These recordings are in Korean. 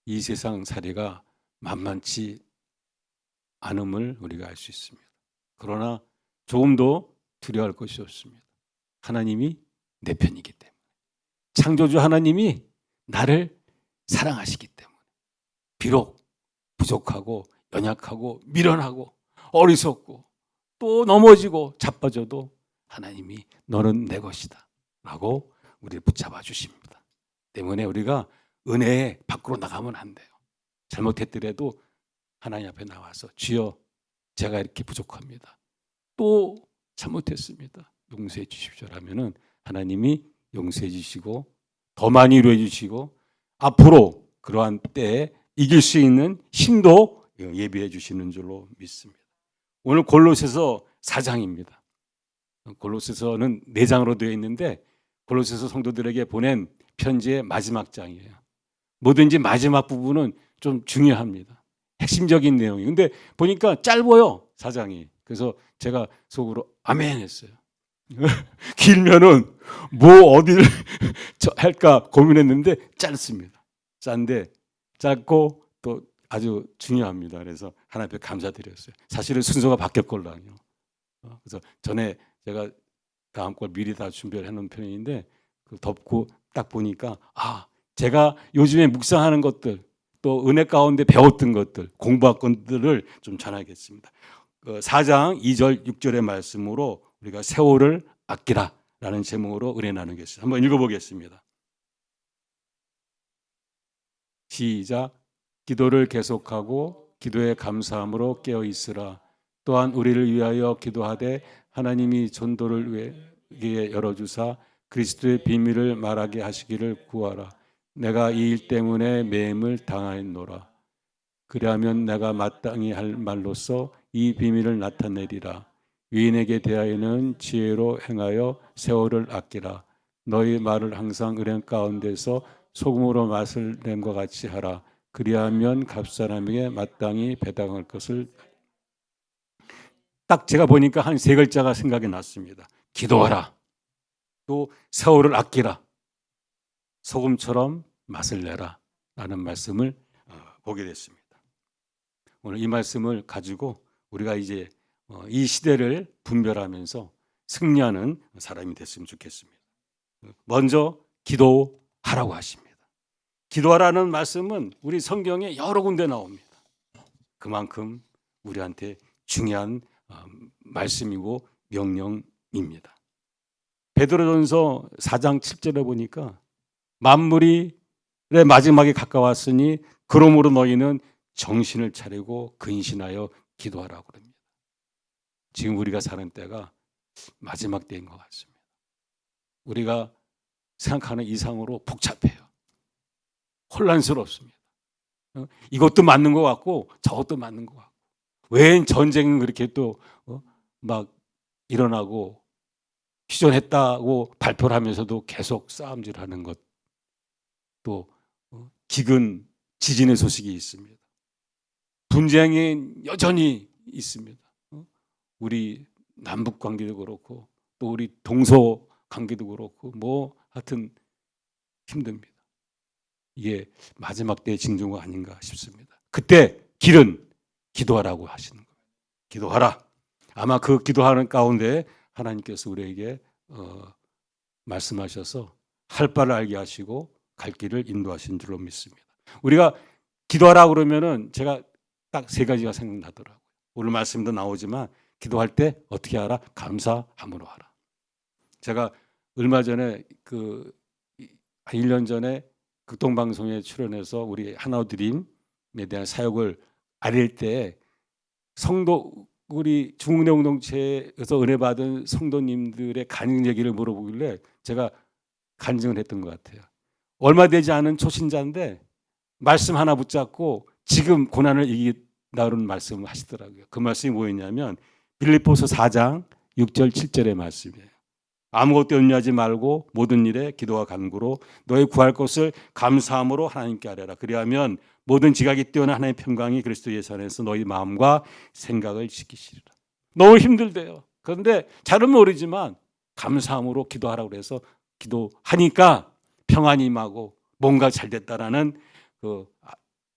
이 세상 살이가 만만치 않음을 우리가 알 수 있습니다. 그러나 조금도 두려워할 것이 없습니다. 하나님이 내 편이기 때문에. 창조주 하나님이 나를 사랑하시기 때문에. 비록 부족하고 연약하고 미련하고 어리석고 또 넘어지고 자빠져도 하나님이 너는 내 것이다 라고 우리를 붙잡아 주십니다. 때문에 우리가 은혜에 밖으로 나가면 안 돼요. 잘못했더라도 하나님 앞에 나와서 주여 제가 이렇게 부족합니다. 또 잘못했습니다. 용서해 주십시오 라면은 하나님이 용서해 주시고 더 많이 이루어 주시고 앞으로 그러한 때에 이길 수 있는 힘도 예비해 주시는 줄로 믿습니다. 오늘 골로새서 4장입니다. 골로새서는 4장으로 되어 있는데 골로새서 성도들에게 보낸 편지의 마지막 장이에요. 뭐든지 마지막 부분은 좀 중요합니다. 핵심적인 내용이. 근데 보니까 짧아요, 4장이. 그래서 제가 속으로 아멘 했어요. 길면은 뭐 어디를 할까 고민했는데 짧습니다. 짠데 짧고 또 아주 중요합니다. 그래서 하나님 앞에 감사드렸어요. 사실은 순서가 바뀌었걸랑요. 그래서 전에 제가 다음 걸 미리 다 준비를 해놓은 편인데 덮고 딱 보니까 제가 요즘에 묵상하는 것들 또 은혜 가운데 배웠던 것들 공부한 것들을 좀 전하겠습니다. 4장 2절 6절의 말씀으로 우리가 세월을 아끼라 라는 제목으로 은혜 나누겠습니다. 한번 읽어보겠습니다. 시작. 기도를 계속하고 기도에 감사함으로 깨어 있으라. 또한 우리를 위하여 기도하되 하나님이 전도를 위해 열어주사 그리스도의 비밀을 말하게 하시기를 구하라. 내가 이 일 때문에 매임을 당하였노라. 그리하면 내가 마땅히 할 말로써 이 비밀을 나타내리라. 위인에게 대하여는 지혜로 행하여 세월을 아끼라. 너희 말을 항상 은행 가운데서 소금으로 맛을 낸과 같이 하라. 그리하면 값사람에게 마땅히 배당할 것을. 딱 제가 보니까 한 3글자가 생각이 났습니다. 기도하라. 또 세월을 아끼라. 소금처럼 맛을 내라 라는 말씀을 보게 됐습니다. 오늘 이 말씀을 가지고 우리가 이제 이 시대를 분별하면서 승리하는 사람이 됐으면 좋겠습니다. 먼저 기도하라고 하십니다. 기도하라는 말씀은 우리 성경에 여러 군데 나옵니다. 그만큼 우리한테 중요한 말씀이고 명령입니다. 베드로전서 4장 7절에 보니까 만물이 마지막에 가까웠으니 그러므로 너희는 정신을 차리고 근신하여 기도하라고 합니다. 지금 우리가 사는 때가 마지막 때인 것 같습니다. 우리가 생각하는 이상으로 복잡해요. 혼란스럽습니다. 이것도 맞는 것 같고 저것도 맞는 것 같고 왜 전쟁은 그렇게 또 막 일어나고 휴전했다고 발표를 하면서도 계속 싸움질하는 것, 또 기근 지진의 소식이 있습니다. 분쟁이 여전히 있습니다. 우리 남북 관계도 그렇고 또 우리 동서 관계도 그렇고 뭐 하여튼 힘듭니다. 이게 마지막 때의 징조가 아닌가 싶습니다. 그때 길은 기도하라고 하시는 거예요. 기도하라. 아마 그 기도하는 가운데 하나님께서 우리에게 말씀하셔서 할 바를 알게 하시고 갈 길을 인도하신 줄로 믿습니다. 우리가 기도하라 그러면은 제가 딱 3가지가 생각나더라고요. 오늘 말씀도 나오지만 기도할 때 어떻게 하라? 감사함으로 하라. 제가 얼마 전에 1년 전에 극동방송에 출연해서 우리 하나드림에 대한 사역을 알릴 때 우리 중흥내 공동체에서 은혜 받은 성도님들의 간증 얘기를 물어보길래 제가 간증을 했던 것 같아요. 얼마 되지 않은 초신자인데 말씀 하나 붙잡고 지금 고난을 이긴다는 말씀을 하시더라고요. 그 말씀이 뭐였냐면 빌립보서 4장 6절 7절의 말씀이에요. 아무것도 염려하지 말고 모든 일에 기도와 간구로 너희 구할 것을 감사함으로 하나님께 아뢰라. 그리하면 모든 지각이 뛰어난 하나님의 평강이 그리스도 예수 안에서 너희 마음과 생각을 지키시리라. 너무 힘들대요. 그런데 잘은 모르지만 감사함으로 기도하라고 해서 기도하니까 평안이 임하고 뭔가 잘 됐다라는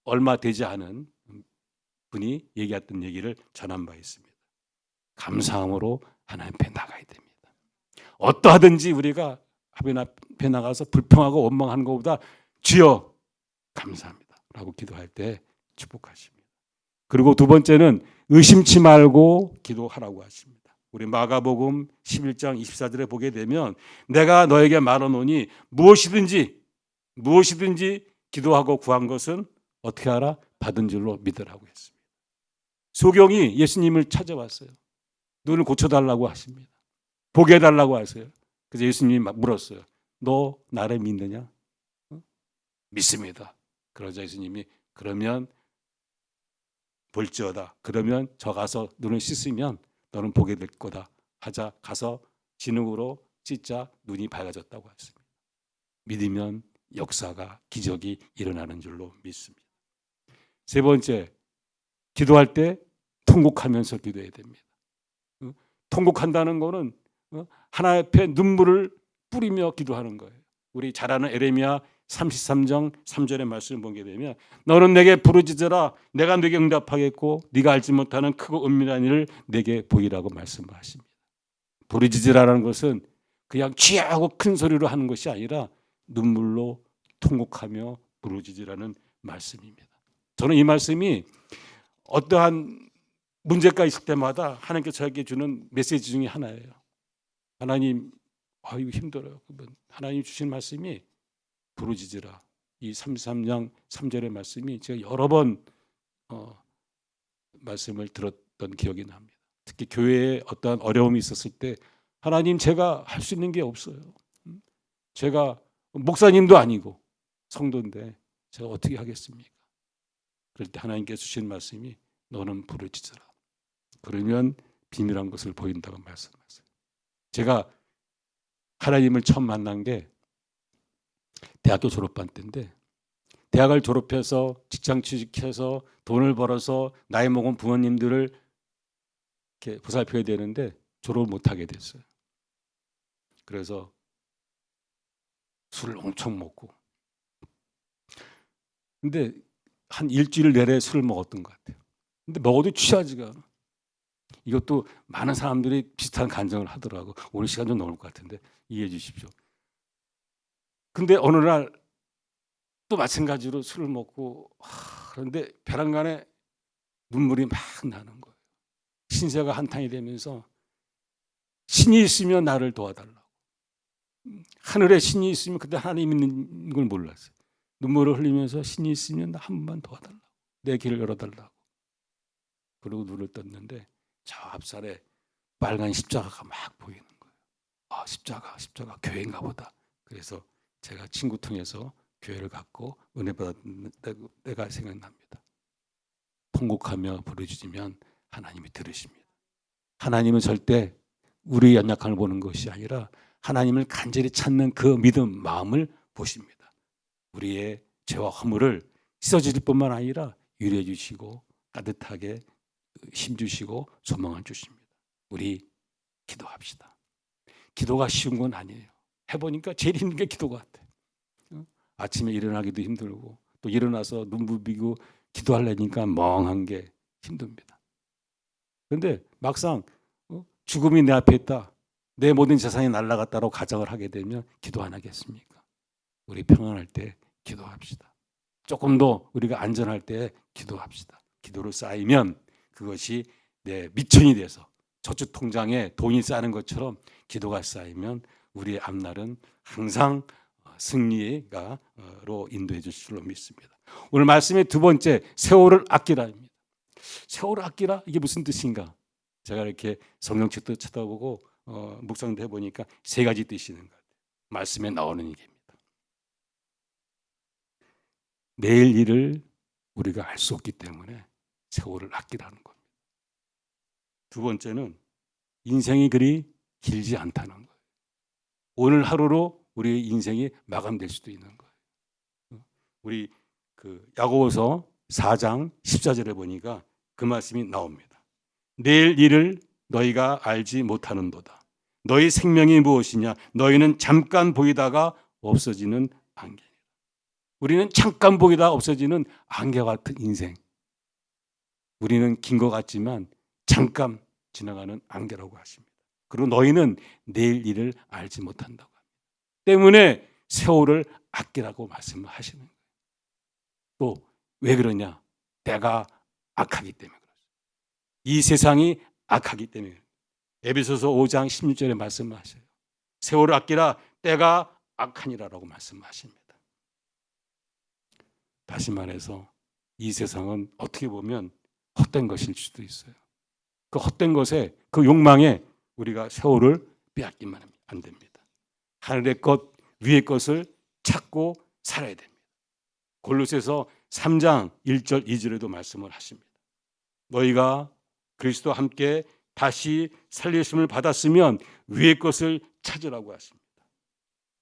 얼마 되지 않은 분이 얘기했던 얘기를 전한 바 있습니다. 감사함으로 하나님 앞에 나가야 됩니다. 어떠하든지 우리가 하나님 앞에 나가서 불평하고 원망하는 것보다 주여 감사합니다 라고 기도할 때 축복하십니다. 그리고 두 번째는 의심치 말고 기도하라고 하십니다. 우리 마가복음 11장 24절에 보게 되면 내가 너에게 말하노니 무엇이든지 기도하고 구한 것은 어떻게 하라? 받은 줄로 믿으라고 했습니다. 소경이 예수님을 찾아왔어요. 눈을 고쳐달라고 하십니다. 보게 해달라고 하세요. 그래서 예수님이 물었어요. 너 나를 믿느냐? 믿습니다. 그러자 예수님이 그러면 볼지어다. 그러면 저 가서 눈을 씻으면 너는 보게 될 거다. 하자 가서 진흙으로 씻자 눈이 밝아졌다고 했습니다. 믿으면 역사가 기적이 일어나는 줄로 믿습니다. 세 번째, 기도할 때 통곡하면서 기도해야 됩니다. 통곡한다는 거는 하나님 앞에 눈물을 뿌리며 기도하는 거예요. 우리 잘 아는 에레미야 33장 3절의 말씀을 보게 되면 너는 내게 부르짖으라 내가 네게 응답하겠고 네가 알지 못하는 크고 은밀한 일을 내게 보이라고 말씀하십니다. 부르짖으라는 것은 그냥 취하고 큰 소리로 하는 것이 아니라 눈물로 통곡하며 부르짖으라는 말씀입니다. 저는 이 말씀이 어떠한 문제가 있을 때마다 하나님께서 저에게 주는 메시지 중에 하나예요. 하나님, 이거 힘들어요. 하나님 주신 말씀이 부르짖으라. 이 33장 3절의 말씀이 제가 여러 번 말씀을 들었던 기억이 납니다. 특히 교회에 어떠한 어려움이 있었을 때 하나님 제가 할 수 있는 게 없어요. 제가 목사님도 아니고 성도인데 제가 어떻게 하겠습니까? 그럴 때 하나님께서 주신 말씀이 너는 부르짖으라. 그러면 비밀한 것을 보인다고 말씀하세요. 제가 하나님을 처음 만난 게 대학교 졸업반 때인데 대학을 졸업해서 직장 취직해서 돈을 벌어서 나이 먹은 부모님들을 이렇게 보살펴야 되는데 졸업을 못하게 됐어요. 그래서 술을 엄청 먹고 근데 한 일주일 내내 술을 먹었던 것 같아요. 근데 먹어도 취하지가 않아. 이것도 많은 사람들이 비슷한 간증을 하더라고. 오늘 시간 좀 넘을 것 같은데 이해해 주십시오. 근데 어느 날 또 마찬가지로 술을 먹고 그런데 벼랑간에 눈물이 막 나는 거예요. 신세가 한탕이 되면서 신이 있으면 나를 도와달라고. 하늘에 신이 있으면 그때 하나님 있는 걸 몰랐어요. 눈물을 흘리면서 신이 있으면 나 한 번만 도와달라고. 내 길을 열어달라고. 그리고 눈을 떴는데 저 앞살에 빨간 십자가가 막 보이는 거예요. 십자가 교회인가 보다. 그래서 제가 친구 통해서 교회를 갖고 은혜 받았던 때가 생각납니다. 통곡하며 부르짖으면 하나님이 들으십니다. 하나님은 절대 우리의 연약함을 보는 것이 아니라 하나님을 간절히 찾는 그 믿음, 마음을 보십니다. 우리의 죄와 허물을 씻어주실 뿐만 아니라 위로해 주시고 따뜻하게 힘주시고 소망을 주십니다. 우리 기도합시다. 기도가 쉬운 건 아니에요. 해보니까 제일 힘든 게 기도 같아요. 아침에 일어나기도 힘들고 또 일어나서 눈 부비고 기도하려니까 멍한 게 힘듭니다. 그런데 막상 죽음이 내 앞에 있다. 내 모든 재산이 날아갔다고 가정을 하게 되면 기도 안 하겠습니까? 우리 평안할 때 기도합시다. 조금 더 우리가 안전할 때 기도합시다. 기도로 쌓이면 그것이 내 미천이 돼서 저축 통장에 돈이 쌓이는 것처럼 기도가 쌓이면 우리의 앞날은 항상 승리가로 인도해 주실 줄로 믿습니다. 오늘 말씀의 두 번째, 세월을 아끼라입니다. 세월을 아끼라? 이게 무슨 뜻인가? 제가 이렇게 성경책도 쳐다보고 묵상도 해보니까 세 가지 뜻이 있는 것 같아요. 말씀에 나오는 얘기입니다. 내일 일을 우리가 알 수 없기 때문에 세월을 아끼라는 겁니다. 두 번째는 인생이 그리 길지 않다는 거예요. 오늘 하루로 우리의 인생이 마감될 수도 있는 거예요. 우리 야고보서 4장 14절에 보니까 그 말씀이 나옵니다. 내일 일을 너희가 알지 못하는도다. 너희 생명이 무엇이냐? 너희는 잠깐 보이다가 없어지는 안개니라. 우리는 잠깐 보이다 없어지는 안개 같은 인생. 우리는 긴 것 같지만 잠깐 지나가는 안개라고 하십니다. 그리고 너희는 내일 일을 알지 못한다고 합니다. 때문에 세월을 아끼라고 말씀하시는 거예요. 또 왜 그러냐? 때가 악하기 때문에 그렇습니다. 이 세상이 악하기 때문에. 에베소서 5장 16절에 말씀하셔요. 세월을 아끼라 때가 악하니라라고 말씀하십니다. 다시 말해서 이 세상은 어떻게 보면 헛된 것일 수도 있어요. 그 헛된 것에, 그 욕망에 우리가 세월을 빼앗기만 안 됩니다. 하늘의 것, 위의 것을 찾고 살아야 됩니다. 골로새서 3장 1절 2절에도 말씀을 하십니다. 너희가 그리스도와 함께 다시 살리심을 받았으면 위의 것을 찾으라고 하십니다.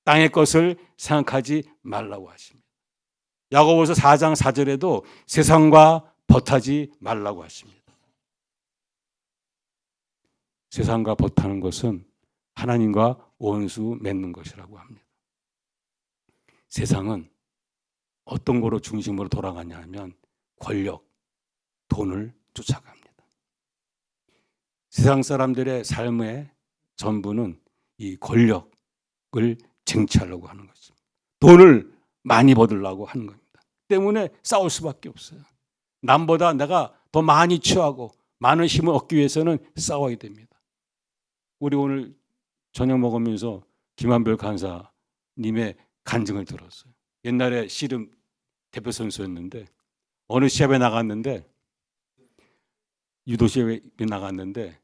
땅의 것을 생각하지 말라고 하십니다. 야고보서 4장 4절에도 세상과 벗하지 말라고 하십니다. 세상과 벗하는 것은 하나님과 원수 맺는 것이라고 합니다. 세상은 어떤 거로 중심으로 돌아가냐 하면 권력, 돈을 쫓아갑니다. 세상 사람들의 삶의 전부는 이 권력을 쟁취하려고 하는 것입니다. 돈을 많이 얻으려고 하는 겁니다. 때문에 싸울 수밖에 없어요. 남보다 내가 더 많이 취하고 많은 힘을 얻기 위해서는 싸워야 됩니다. 우리 오늘 저녁 먹으면서 김한별 간사님의 간증을 들었어요. 옛날에 씨름 대표 선수였는데 어느 시합에 나갔는데, 유도 시합에 나갔는데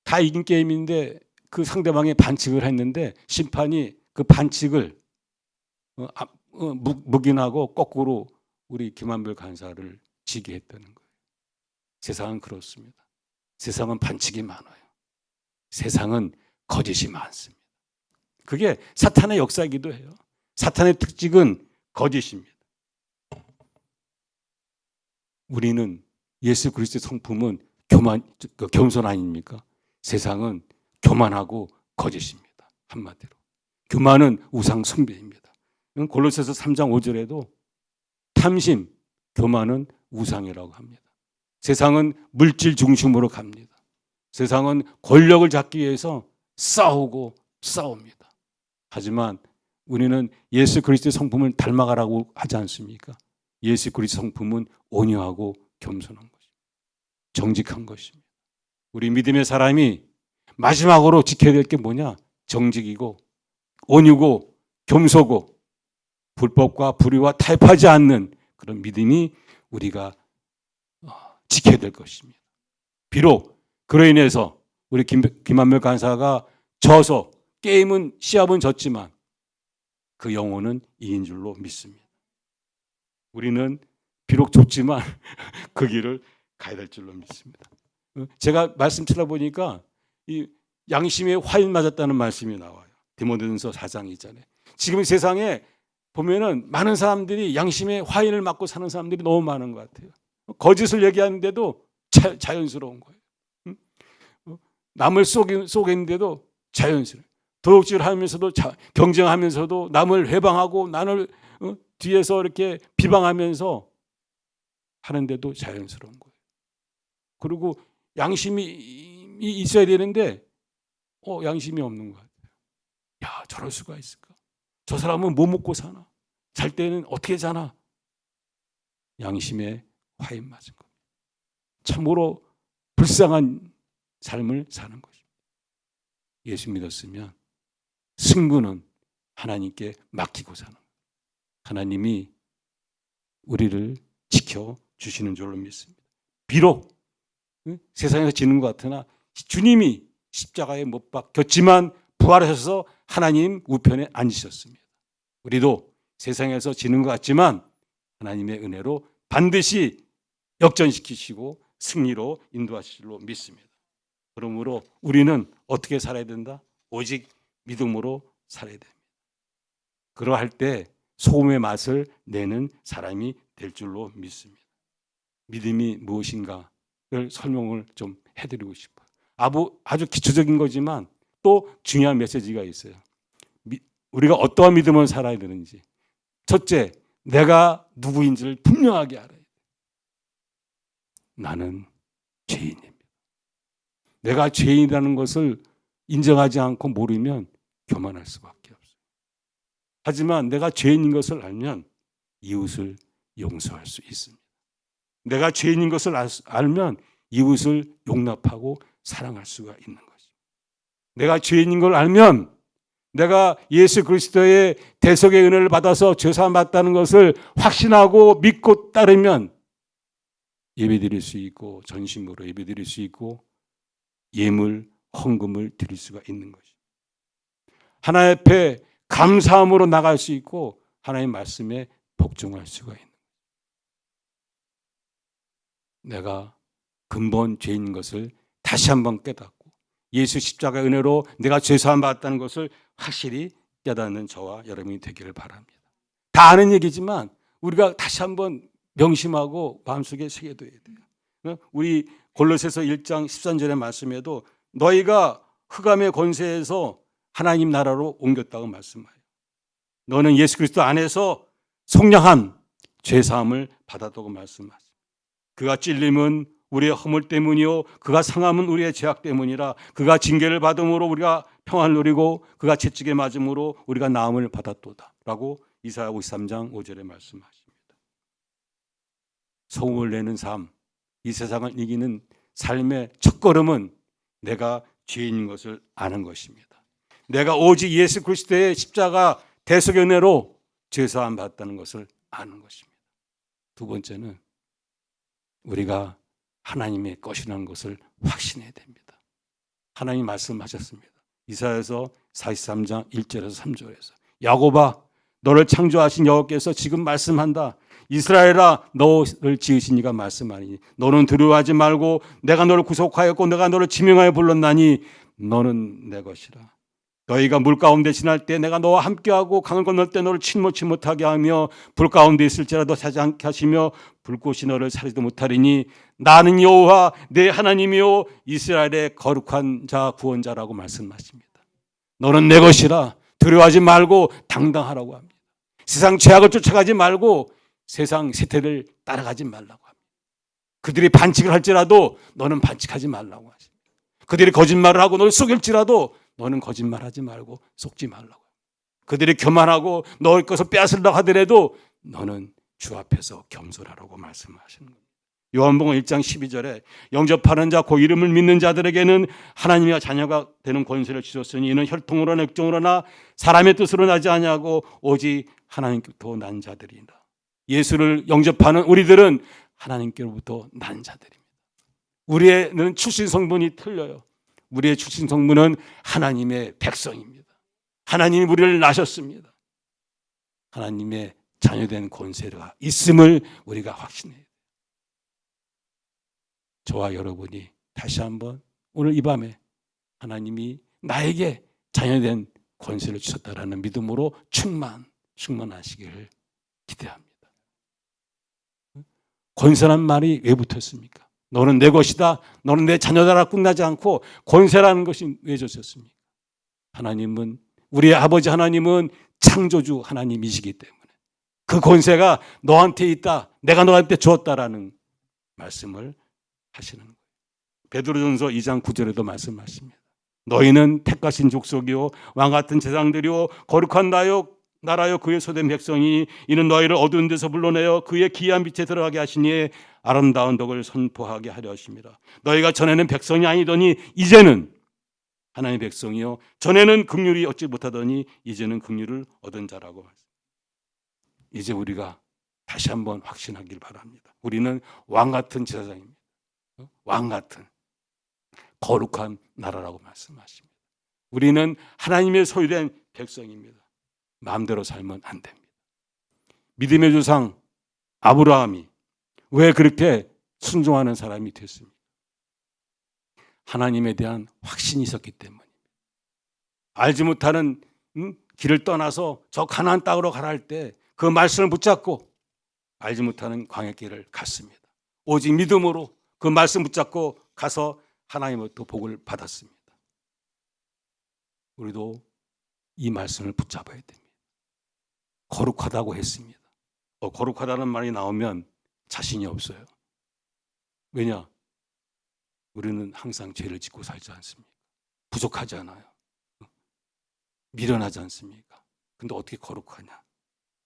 다 이긴 게임인데 그 상대방이 반칙을 했는데 심판이 그 반칙을 묵인하고 거꾸로 우리 김한별 간사를 지게 했다는 거예요. 세상은 그렇습니다. 세상은 반칙이 많아요. 세상은 거짓이 많습니다. 그게 사탄의 역사이기도 해요. 사탄의 특징은 거짓입니다. 우리는 예수 그리스도의 성품은 겸손 아닙니까? 세상은 교만하고 거짓입니다. 한마디로. 교만은 우상 숭배입니다. 골로새서 3장 5절에도 탐심, 교만은 우상이라고 합니다. 세상은 물질 중심으로 갑니다. 세상은 권력을 잡기 위해서 싸우고 싸웁니다. 하지만 우리는 예수 그리스도의 성품을 닮아가라고 하지 않습니까? 예수 그리스도의 성품은 온유하고 겸손한 것입니다. 정직한 것입니다. 우리 믿음의 사람이 마지막으로 지켜야 될 게 뭐냐? 정직이고 온유고 겸손고 불법과 불의와 타협하지 않는 그런 믿음이 우리가 지켜야 될 것입니다. 비록 그로 인해서 우리 김한별 간사가 져서 게임은 시합은 졌지만 그 영혼은 이긴 줄로 믿습니다. 우리는 비록 졌지만 그 길을 가야 될 줄로 믿습니다. 제가 말씀 들어보니까 이 양심에 화인 맞았다는 말씀이 나와요. 디모데전서 4장 2절에. 지금 세상에 보면은 많은 사람들이 양심에 화인을 맞고 사는 사람들이 너무 많은 것 같아요. 거짓을 얘기하는데도 자연스러운 거예요. 남을 속이는데도 자연스러워요. 도둑질 하면서도 경쟁하면서도 남을 회방하고 나를 뒤에서 이렇게 비방하면서 하는데도 자연스러운 거예요. 그리고 양심이 있어야 되는데 양심이 없는 것 같아요. 야, 저럴 수가 있을까? 저 사람은 뭐 먹고 사나? 잘 때는 어떻게 자나? 양심에 화인 맞은 겁니다. 참으로 불쌍한 삶을 사는 것입니다. 예수 믿었으면 승부는 하나님께 맡기고 사는 거예요. 하나님이 우리를 지켜주시는 줄로 믿습니다. 비록 세상에서 지는 것 같으나 주님이 십자가에 못 박혔지만 부활하셔서 하나님 우편에 앉으셨습니다. 우리도 세상에서 지는 것 같지만 하나님의 은혜로 반드시 역전시키시고 승리로 인도하실 줄로 믿습니다. 그러므로 우리는 어떻게 살아야 된다? 오직 믿음으로 살아야 됩니다. 그러할 때 소금의 맛을 내는 사람이 될 줄로 믿습니다. 믿음이 무엇인가를 설명을 좀 해드리고 싶어요. 아주 기초적인 거지만 또 중요한 메시지가 있어요. 우리가 어떠한 믿음을 살아야 되는지. 첫째, 내가 누구인지를 분명하게 알아야 돼. 나는 죄인입니다. 내가 죄인이라는 것을 인정하지 않고 모르면 교만할 수밖에 없어요. 하지만 내가 죄인인 것을 알면 이웃을 용서할 수 있습니다. 내가 죄인인 것을 알면 이웃을 용납하고 사랑할 수가 있는 것입니다. 내가 죄인인 걸 알면 내가 예수 그리스도의 대속의 은혜를 받아서 죄사함 받다는 것을 확신하고 믿고 따르면 예배드릴 수 있고 전심으로 예배드릴 수 있고 예물, 헌금을 드릴 수가 있는 것입니다. 하나님 앞에 감사함으로 나갈 수 있고 하나님의 말씀에 복종할 수가 있는 것입니다. 내가 근본 죄인 것을 다시 한번 깨닫고 예수 십자가의 은혜로 내가 죄사함 받았다는 것을 확실히 깨닫는 저와 여러분이 되기를 바랍니다. 다 아는 얘기지만 우리가 다시 한번 명심하고 마음속에 새겨둬야 돼요. 우리 골로새서 1장 13절의 말씀에도 너희가 흑암의 권세에서 하나님 나라로 옮겼다고 말씀해요. 너는 예수 그리스도 안에서 속량함, 죄사함을 받았다고 말씀하십니다. 그가 찔림은 우리의 허물 때문이요 그가 상함은 우리의 죄악 때문이라. 그가 징계를 받음으로 우리가 평안을 누리고 그가 채찍에 맞음으로 우리가 나음을 받았도다 라고 이사야 53장 5절에 말씀하십니다. 소음을 내는 삶, 이 세상을 이기는 삶의 첫걸음은 내가 죄인인 것을 아는 것입니다. 내가 오직 예수 그리스도의 십자가 대속의 은혜로 죄사함 받았다는 것을 아는 것입니다. 두 번째는 우리가 하나님의 것이라는 것을 확신해야 됩니다. 하나님 말씀하셨습니다. 이사야서 43장 1절에서 3절에서 야곱아 너를 창조하신 여호와께서 지금 말씀한다. 이스라엘아 너를 지으신 이가 말씀하니 너는 두려워하지 말고 내가 너를 구속하였고 내가 너를 지명하여 불렀나니 너는 내 것이라. 너희가 물 가운데 지날 때 내가 너와 함께하고 강을 건널 때 너를 침몰치 못하게 하며 불 가운데 있을지라도 사지 않게 하시며 불꽃이 너를 사리지도 못하리니 나는 여호와 내 하나님이요 이스라엘의 거룩한 자 구원자라고 말씀하십니다. 너는 내 것이라. 두려워하지 말고 당당하라고 합니다. 세상 죄악을 쫓아가지 말고 세상 세태를 따라가지 말라고 합니다. 그들이 반칙을 할지라도 너는 반칙하지 말라고 하십니다. 그들이 거짓말을 하고 너를 속일지라도 너는 거짓말하지 말고 속지 말라고. 그들이 교만하고 너의 것을 빼앗으려고 하더라도 너는 주 앞에서 겸손하라고 말씀하시는 겁니다. 요한복음 1장 12절에 영접하는 자 그 이름을 믿는 자들에게는 하나님의 자녀가 되는 권세를 주셨으니 이는 혈통으로나 육정으로나 사람의 뜻으로 나지 아니하고 오직 하나님께로부터 난 자들이다. 예수를 영접하는 우리들은 하나님께로부터 난 자들입니다. 우리는 출신 성분이 틀려요. 우리의 출신 성분은 하나님의 백성입니다. 하나님이 우리를 낳으셨습니다. 하나님의 자녀된 권세가 있음을 우리가 확신해요. 저와 여러분이 다시 한번 오늘 이 밤에 하나님이 나에게 자녀된 권세를 주셨다라는 믿음으로 충만하시기를 기대합니다. 권세란 말이 왜 붙었습니까? 너는 내 것이다, 너는 내 자녀다라 끝나지 않고 권세라는 것이 왜 주셨습니까? 하나님은, 우리의 아버지 하나님은 창조주 하나님이시기 때문에 그 권세가 너한테 있다, 내가 너한테 주었다라는 말씀을 하시는 거예요. 베드로전서 2장 9절에도 말씀하십니다. 너희는 택하신 족속이요 왕같은 제사장들이요 거룩한 나라요 그의 소된 백성이 이는 너희를 어두운 데서 불러내어 그의 기이한 빛에 들어가게 하시니 아름다운 덕을 선포하게 하려 하심이라. 너희가 전에는 백성이 아니더니 이제는 하나님의 백성이요 전에는 긍휼이 얻지 못하더니 이제는 긍휼을 얻은 자라고. 이제 우리가 다시 한번 확신하길 바랍니다. 우리는 왕같은 제사장입니다. 왕같은 거룩한 나라라고 말씀하십니다. 우리는 하나님의 소유된 백성입니다. 마음대로 살면 안 됩니다. 믿음의 조상 아브라함이 왜 그렇게 순종하는 사람이 됐습니까? 하나님에 대한 확신이 있었기 때문입니다. 알지 못하는 길을 떠나서 저 가나안 땅으로 가라 할 때 그 말씀을 붙잡고 알지 못하는 광야길을 갔습니다. 오직 믿음으로 그 말씀 붙잡고 가서 하나님으로부터 복을 받았습니다. 우리도 이 말씀을 붙잡아야 됩니다. 거룩하다고 했습니다. 거룩하다는 말이 나오면 자신이 없어요. 왜냐? 우리는 항상 죄를 짓고 살지 않습니까? 부족하지 않아요. 미련하지 않습니까? 근데 어떻게 거룩하냐?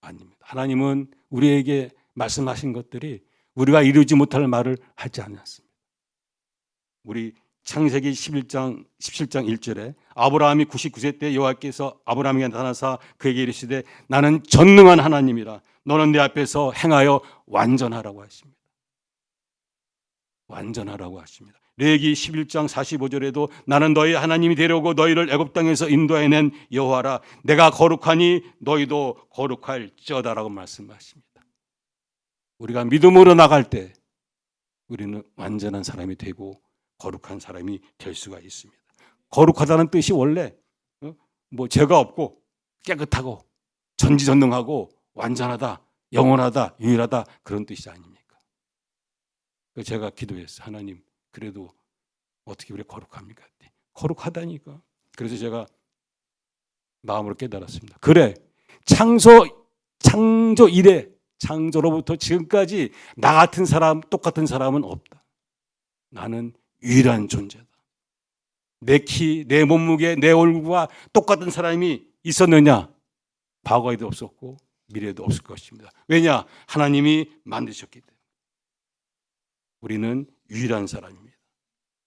아닙니다. 하나님은 우리에게 말씀하신 것들이 우리가 이루지 못할 말을 하지 않았습니다. 우리 창세기 11장 17장 1절에 아브라함이 99세 때 여호와께서 아브라함에게 나타나사 그에게 이르시되 나는 전능한 하나님이라 너는 내 앞에서 행하여 완전하라고 하십니다. 완전하라고 하십니다. 레위기 11장 45절에도 나는 너희 하나님이 되려고 너희를 애굽 땅에서 인도해낸 여호와라 내가 거룩하니 너희도 거룩할지어다라고 말씀하십니다. 우리가 믿음으로 나갈 때 우리는 완전한 사람이 되고 거룩한 사람이 될 수가 있습니다. 거룩하다는 뜻이 원래 뭐 죄가 없고 깨끗하고 전지전능하고 완전하다, 영원하다, 유일하다 그런 뜻이 아닙니까? 제가 기도했어요. 하나님 그래도 어떻게 우리 거룩합니까? 거룩하다니까. 그래서 제가 마음으로 깨달았습니다. 그래 창조 이래 창조로부터 지금까지 나 같은 사람 똑같은 사람은 없다. 나는 유일한 존재다. 내 키, 내 몸무게, 내 얼굴과 똑같은 사람이 있었느냐? 과거에도 없었고 미래에도 없을 것입니다. 왜냐? 하나님이 만드셨기 때문에. 우리는 유일한 사람입니다.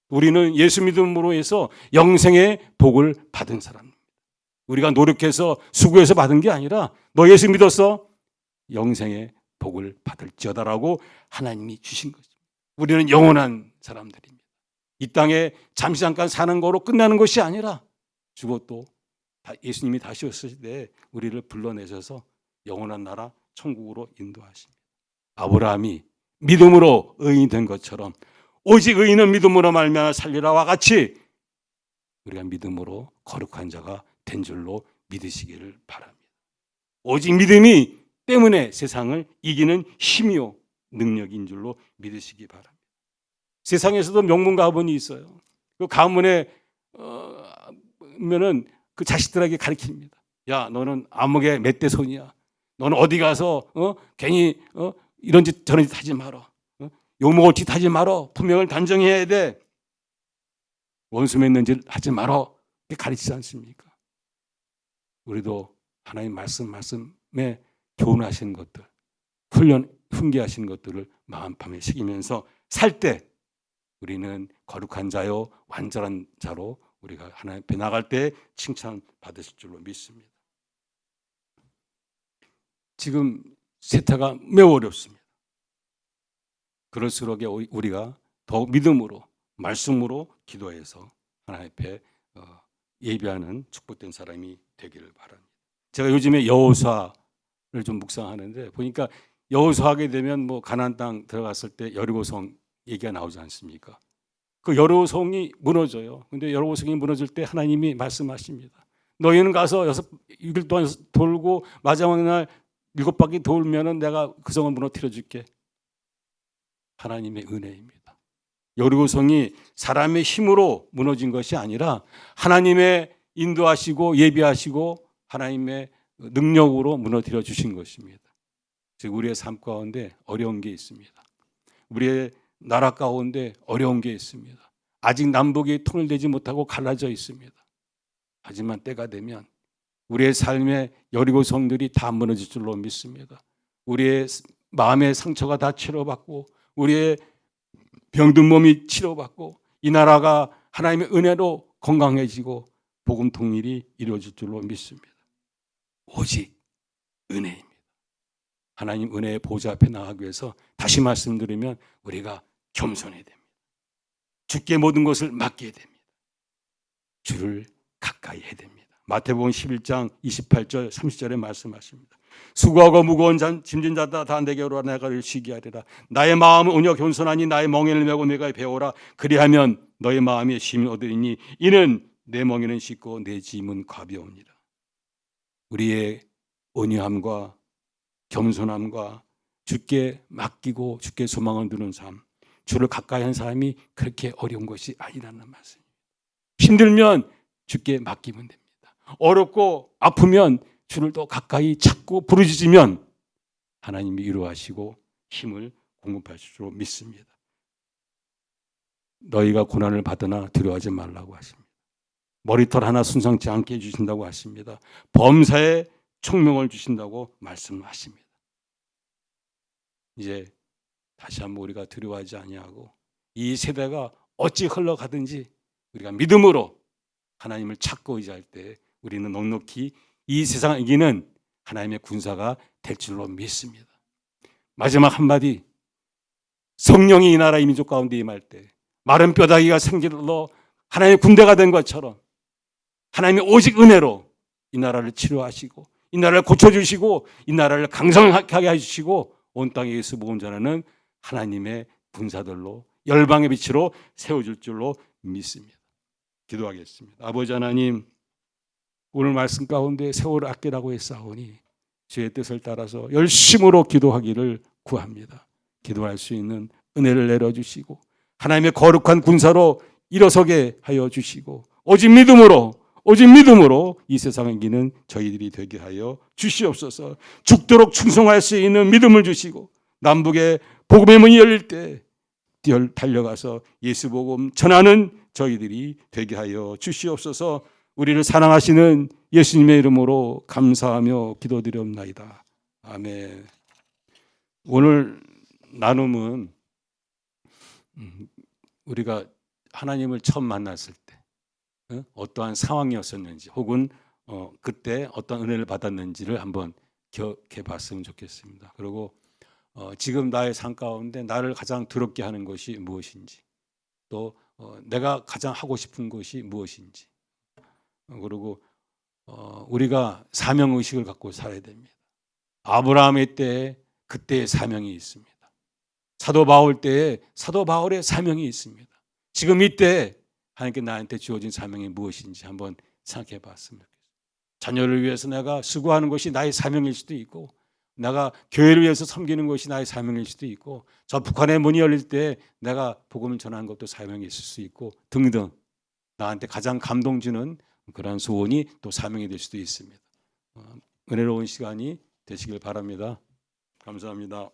우리는 예수 믿음으로 해서 영생의 복을 받은 사람입니다. 우리가 노력해서 수고해서 받은 게 아니라 너 예수 믿었어? 영생의 복을 받을지어다라고 하나님이 주신 것입니다. 우리는 영원한 사람들입니다. 이 땅에 잠시 잠깐 사는 거로 끝나는 것이 아니라 죽어도 예수님이 다시 오실 때 우리를 불러내셔서 영원한 나라 천국으로 인도하십니다. 아브라함이 믿음으로 의인이 된 것처럼 오직 의인은 믿음으로 말미암아 살리라와 같이 우리가 믿음으로 거룩한 자가 된 줄로 믿으시기를 바랍니다. 오직 믿음이 때문에 세상을 이기는 힘이요 능력인 줄로 믿으시기 바랍니다. 세상에서도 명문 가문이 있어요. 그 가문에 면은 그 자식들에게 가르칩니다. 야, 너는 암흑의 맷대 손이야. 너는 어디 가서 괜히 이런 짓 저런 짓 하지 마라. 욕먹을 짓 하지 마라. 분명을 단정해야 돼. 원수 맺는 짓 하지 마라. 이렇게 가르치지 않습니까? 우리도 하나님 말씀에 교훈하신 것들, 훈계하신 것들을 마음밤에 새기면서 살 때 우리는 거룩한 자요 완전한 자로 우리가 하나님 앞에 나갈 때 칭찬받으실 줄로 믿습니다. 지금 세태가 매우 어렵습니다. 그럴수록 우리가 더욱 믿음으로 말씀으로 기도해서 하나님 앞에 예비하는 축복된 사람이 되기를 바랍니다. 제가 요즘에 여호수아를 좀 묵상하는데 보니까 여호수아하게 되면 뭐 가나안 땅 들어갔을 때 여리고성 얘기가 나오지 않습니까? 그 여리고성이 무너져요. 근데 여리고성이 무너질 때 하나님이 말씀하십니다. 너희는 가서 6일 동안 돌고 마지막 날 7바퀴 돌면은 내가 그 성을 무너뜨려 줄게. 하나님의 은혜입니다. 여리고성이 사람의 힘으로 무너진 것이 아니라 하나님의 인도하시고 예비하시고 하나님의 능력으로 무너뜨려 주신 것입니다. 즉 우리의 삶 가운데 어려운 게 있습니다. 우리의 나라 가운데 어려운 게 있습니다. 아직 남북이 통일되지 못하고 갈라져 있습니다. 하지만 때가 되면 우리의 삶의 여리고성들이 다 무너질 줄로 믿습니다. 우리의 마음의 상처가 다 치료받고 우리의 병든 몸이 치료받고 이 나라가 하나님의 은혜로 건강해지고 복음 통일이 이루어질 줄로 믿습니다. 오직 은혜입니다. 하나님 은혜의 보좌 앞에 나가기 위해서 다시 말씀드리면 우리가 겸손해야 됩니다. 주께 모든 것을 맡겨야 됩니다. 주를 가까이 해야 됩니다. 마태복음 11장 28절 30절에 말씀하십니다. 수고하고 무거운 짐진 자다 다 내게로 내가 쉬게 하리라. 나의 마음은 온유하고 겸손하니 나의 멍에를 메고 내가 배우라. 그리하면 너의 마음에 쉼을 얻으리니 이는 내 멍에는 쉽고 내 짐은 가벼우니라. 우리의 온유함과 겸손함과 주께 맡기고 주께 소망을 두는 삶, 주를 가까이 하는 사람이 그렇게 어려운 것이 아니라는 말씀입니다. 힘들면 주께 맡기면 됩니다. 어렵고 아프면 주를 더 가까이 찾고 부르짖으면 하나님이 위로하시고 힘을 공급하실 줄 믿습니다. 너희가 고난을 받으나 두려워하지 말라고 하십니다. 머리털 하나 순상치 않게 해주신다고 하십니다. 범사에 총명을 주신다고 말씀하십니다. 이제 다시 한번 우리가 두려워하지 아니하고 이 세대가 어찌 흘러가든지 우리가 믿음으로 하나님을 찾고 의지할 때 우리는 넉넉히 이 세상을 이기는 하나님의 군사가 될 줄로 믿습니다. 마지막 한마디, 성령이 이 나라 이 민족 가운데 임할 때 마른 뼈다귀가 생기로 하나님의 군대가 된 것처럼 하나님의 오직 은혜로 이 나라를 치료하시고 이 나라를 고쳐주시고 이 나라를 강성하게 해주시고 온 땅에 예수 복음 전하는 하나님의 군사들로 열방의 빛으로 세워줄 줄로 믿습니다. 기도하겠습니다. 아버지 하나님, 오늘 말씀 가운데 세월을 아끼라고 했사오니 주의 뜻을 따라서 열심으로 기도하기를 구합니다. 기도할 수 있는 은혜를 내려주시고 하나님의 거룩한 군사로 일어서게 하여 주시고 오직 믿음으로 이 세상을 이기는 저희들이 되게 하여 주시옵소서. 죽도록 충성할 수 있는 믿음을 주시고 남북의 복음의 문이 열릴 때 달려가서 예수 복음 전하는 저희들이 되게 하여 주시옵소서. 우리를 사랑하시는 예수님의 이름으로 감사하며 기도드리옵나이다. 아멘. 오늘 나눔은 우리가 하나님을 처음 만났을 때 어떠한 상황이었었는지 혹은 그때 어떤 은혜를 받았는지를 한번 기억해 봤으면 좋겠습니다. 그리고 지금 나의 삶 가운데 나를 가장 두렵게 하는 것이 무엇인지, 또 내가 가장 하고 싶은 것이 무엇인지, 그리고 우리가 사명의식을 갖고 살아야 됩니다. 아브라함의 때에 그때의 사명이 있습니다. 사도 바울 때에 사도 바울의 사명이 있습니다. 지금 이때 하나님께 나한테 주어진 사명이 무엇인지 한번 생각해 봤으면 좋겠습니다. 자녀를 위해서 내가 수고하는 것이 나의 사명일 수도 있고, 내가 교회를 위해서 섬기는 것이 나의 사명일 수도 있고, 저 북한의 문이 열릴 때 내가 복음을 전하는 것도 사명이 있을 수 있고 등등, 나한테 가장 감동 주는 그러한 소원이 또 사명이 될 수도 있습니다. 은혜로운 시간이 되시길 바랍니다. 감사합니다.